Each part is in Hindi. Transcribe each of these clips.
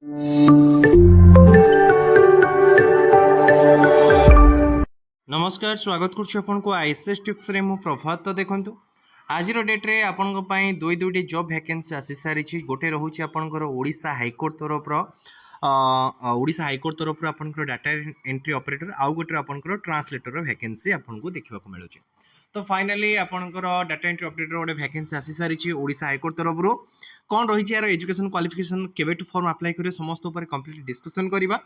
नमस्कार स्वागत करुँ आईएसएस टिप्स रे मु प्रभात। तो देखो आज डेट रे आपण दुई दुईटी जॉब वैकेंसी आसी सारी गोटे रोचे आपंकर ओडिशा हाईकोर्ट तरफ ओडिशा हाईकोर्ट तरफ आपंकर डाटा एंट्री ऑपरेटर आउ गोटे आपंकर ट्रांसलेटर वैकेंसी आपको देखा मिलूँ। तो फाइनाली आपंकर डाटा एंट्री ऑपरेटर गोटे वैकेंसी आसी सारी ओडिशा हाईकोर्ट तरफ कौन रही यार एजुकेशन क्वालिफिकेशन केवेटू फॉर्म अप्लाई करेंगे समस्त कंप्लीट डिस्कसन करवा।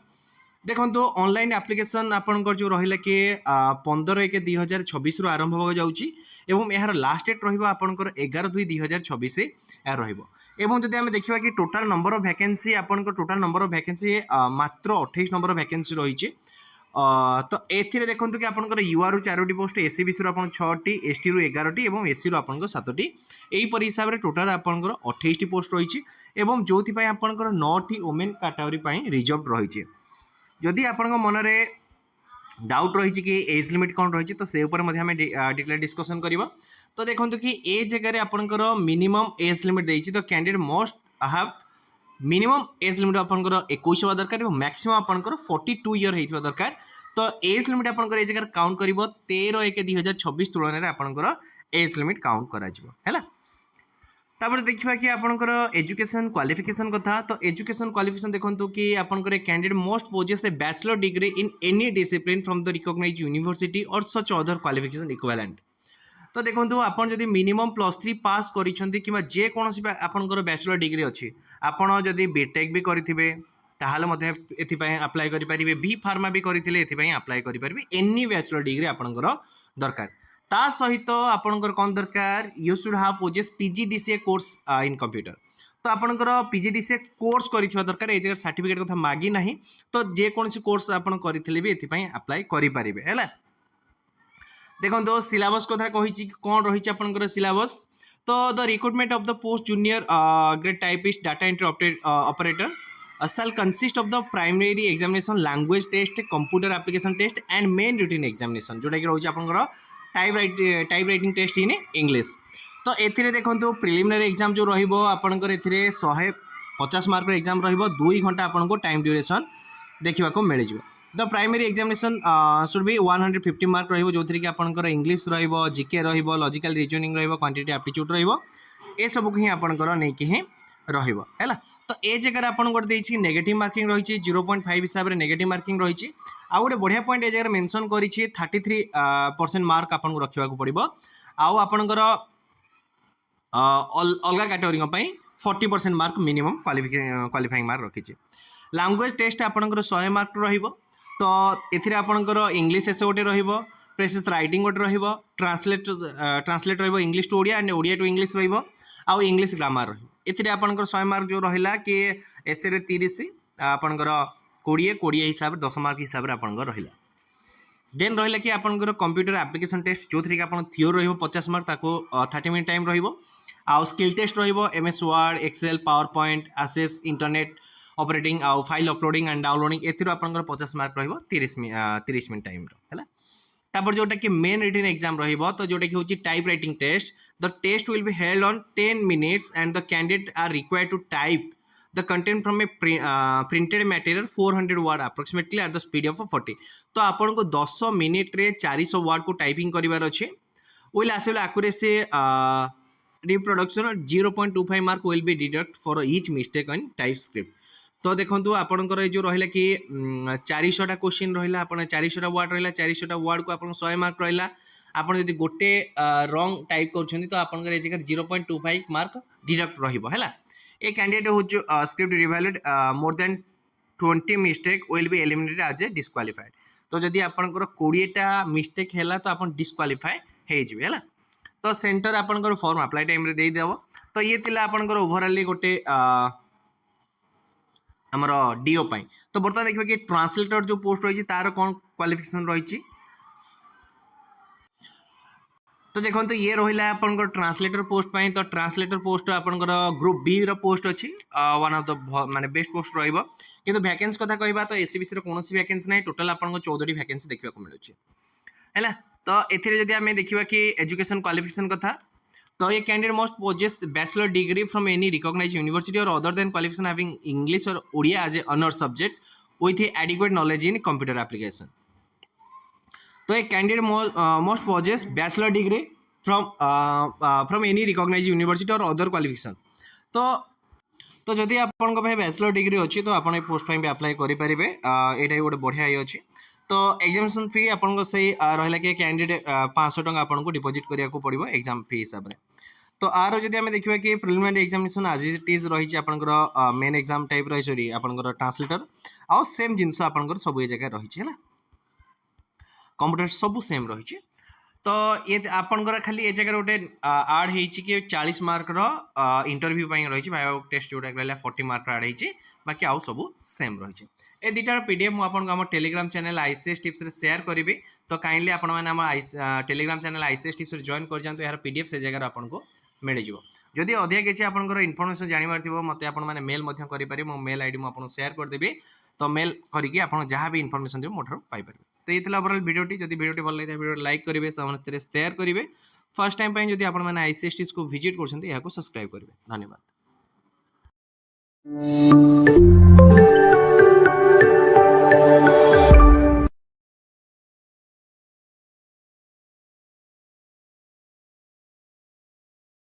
देखो ऑनलाइन एप्लिकेशन आपंकर जो रहा कि 15/1/2026 रु आरंभ हो जाऊँगी एवं यार लास्ट डेट रहा 11/2/2026 यार रही। जदि आम देखा कि टोटाल नंबर ऑफ वैकेंसी आपंकर टोटाल नंबर ऑफ वैकेंसी मात्र 28 नंबर ऑफ वैकेंसी रही। तो ए देखो कि आपंकर यूआर रु 4टी पोस्ट, एससीबीसी रु 6टी, एसटी रु 11टी और एससी रु आपंकर 7टी। यहीपरि हिसाब से टोटाल आपंकर 28टी पोस्ट रही जो आपंकर 9टी वुमेन कैटेगरी रिजर्व रही। जदि आपण मनरे डाउट रही कि एज लिमिट कौन रही तो से आम डिटेल डिस्कसन करवा। तो देखो कि ए जगह आपंकर मिनिमम एज लिमिट देती तो candidate must have minimum age limit आपंकर 21 होगा दरकार और मैक्सिमम आपंकर 42 ईयर होता दरकार। तो एज लिमिट आपंकर ए जगह काउंट कर 13/1/2026 तुलन में आपंकर एज लिमिट काउंट करा। तापर देखा कि आपंकर एजुकेशन क्वालिफिकेशन कथा। तो एजुकेशन क्वालिफिकेशन देखो कि आपंकर candidate must possess a bachelor degree in any discipline from the recognized university और सच अदर क्वालिफिकेशन इक्विवेलेंट। तो देखो आपन जदि मिनिमम +3 पास करिसेंती कि जेकोसी आपंकर बैचलर डिग्री अच्छी आपड़ जदि बीटेक भी करेंगे ताहले मध्य एथिपाई अप्लाई करेंगे, बी फार्मा भी करते एथिपाई अप्लाई करेंगे। एनी बैचलर डिग्री आपंकर दरकार। ता सहित आपंकर कौन दरकार you should have possess PGDCA course in computer. तो आपंकर पीजीडीसीए कोर्स कर दरकार। ये जगह सर्टिफिकेट कथा मागी ना तो जेकोसी कोर्स आप करते भी ये अप्लाई करेंगे है। देखो सिलेबस कथा कही कौन रही आपंकर सिलेबस। तो the recruitment of the post junior grade typist data entry operator shall consist of the primary examination, language test, computer application test and main routine examination जोटा कि रोचे आपंकर type writing test in English. तो ए देखो प्रिलिमिनरी एग्जाम जो रहा 150 मार्क एग्जाम रहा 2 घंटा आपको टाइम ड्यूरेशन देखा मिल जाए। The primary examination should be 150 mark रही जो कि आपंकर English GK logical reasoning quantity aptitude ये सबको ही आपंकर नहीं कि रहा। तो ए जगह आप गोटे नेगेटिव मार्किंग रही 0.5 हिसाब से नेगेटिव मार्किंग रही। आउ गोटे बढ़िया पॉइंट ए जगह मेंशन कर 33% मार्क आपको रखा पड़ो। आउ आपंकर अलग category 40% mark minimum qualifying mark रखी। लैंग्वेज टेस्ट आपंकर 100 मार्क रहिबो। तो एथिरे आपंकर इंग्लिश एसे गोटे रहिबो, प्रेसिस राइटिंग गोटे रहिबो, ट्रांसलेट रहिबो English to Odia and Odia to English रहिबो, आउ इंग्लिश ग्रामर रहिबो। एथिरे आपंकर 100 मार्क जो रहिला कि एसे रे 30 आपंकर 20 हिसाब 10 मार्क हिसाब रे आपंकर रहिला। देन रहिला कि आपंकर कंप्यूटर एप्लिकेशन टेस्ट जो थी आपन थियोरी रहिबो 50 मार्क ताको 30 मिनट टाइम रहिबो। आउ स्किल टेस्ट रहिबो MS Word, Excel, PowerPoint, Access, internet operating आउ फाइल अपलोडिंग एंड डाउनलोडिंग एथिरो आपंकर 50 मार्क रहिबो 30 मिनट टाइम रो है। तापर जोटा कि मेन रिटन एग्जाम रहिबो तो जोटा कि होची type writing test. The test will be held on 10 minutes and the candidate are required to type the content from a printed material 400 word approximately at the speed of 40। तो आपन को 10 मिनिट रे 400 वर्ड को टाइपिंग करिवार अछि। Will assessable accuracy reproduction 0.25 mark will be deduct for each mistake in type script. तो देखो आपंकर जो रहा कि 400टा क्वेश्चन रहा आप 400टा वर्ड रहा 400टा वर्ड को आप 100 मार्क रहा। आपड़ जब गोटे रंग टाइप कर तो आप 0.25 मार्क डिडक्ट रहा। A candidate who script revalued more than 20 mistake will be eliminated as a disqualified. तो जदि आपंकर 20टा मिस्टेक है तो आप डिस्क्वालिफाई है। तो सेंटर आपंकर फॉर्म अप्लाई टाइम रे देदेव। तो ये थिला आपंकर ओवरऑल गोटे आमर डीओ पाई। तो बर्तमान देखिए कि ट्रांसलेटर जो पोस्ट रही तार कौन क्वालिफिकेशन रही। तो देखो तो ये रहा आपंकर ट्रांसलेटर पोस्ट पाई। तो ट्रांसलेटर पोस्ट आपंकर ग्रुप बी रो पोस्ट अच्छी वन ऑफ द माने बेस्ट पोस्ट रहिबो। किंतु वैकेंसी कथा कहबा तो एससीबीसी रो कोनोसी वैकेंसी नै, टोटल आपंकर 14टी वैकेंसी देखा मिलुछि हैला। तो एथिरे जदि आमे देखिबा कि एजुकेशन क्वालिफिकेशन कथा तो ये candidate must possess bachelor degree from any recognised university or other than qualification having English or Odia as a honour subject with adequate knowledge in computer application. तो एक candidate must possess bachelor degree from any recognised university or other qualification. तो जदि आपन बैचलर डिग्री अच्छी तो आप पोस्ट भी अप्लाई करेंगे। यहाँ गोटे बढ़िया ये अच्छी। तो एग्जामिनेशन फी आपको से रहा कि कैंडिडेट 500 टंका आपको डिपोजिट करा पड़ो एग्जाम फी हिसाब से। तो आर जब आम देखा कि प्रिलिमिनारी एग्जामिनेशन आज इट इज रही आपंकर मेन एग्जाम टाइप रही सॉरी आपंकर ट्रांसलेटर आउ सेम जिनस आपंकर सब ये जगह रही है कंप्यूटर सब सेम रही। तो ये आपंकर खाली ये जगह गोटे आड हो 40 मार्क इंटरव्यू रही वाइवा टेस्ट जोटा रहा 40 मार्क आड हो बाकी आउ सब सेम रही। ए दुटार पीडीएफ मुझे Telegram channel ICS tips share करी। तो काइंडली आपण मैंने Telegram channel ICS tips join कर जातु यार पीडीएफ से जगह आपको मिल जाव। जदि अधिक किसी आपंकर इनफर्मेशन जानवर थी मत आपने मेल करेंगे मो मेल आईडी मुझे शेयर करदेवी। तो मेल करके आप जहाँ भी इनफर्मेशन थी मोटर पाइपर। तो ये ओवरऑल वीडियोटी जब वीडियोटी भल लगे वीडियो लाइक करेंगे समस्त शेयर करेंगे। फर्स्ट टाइम जब आपने आईसीएस टिप्स को विजिट कर सब्सक्राइब करेंगे। धन्यवाद।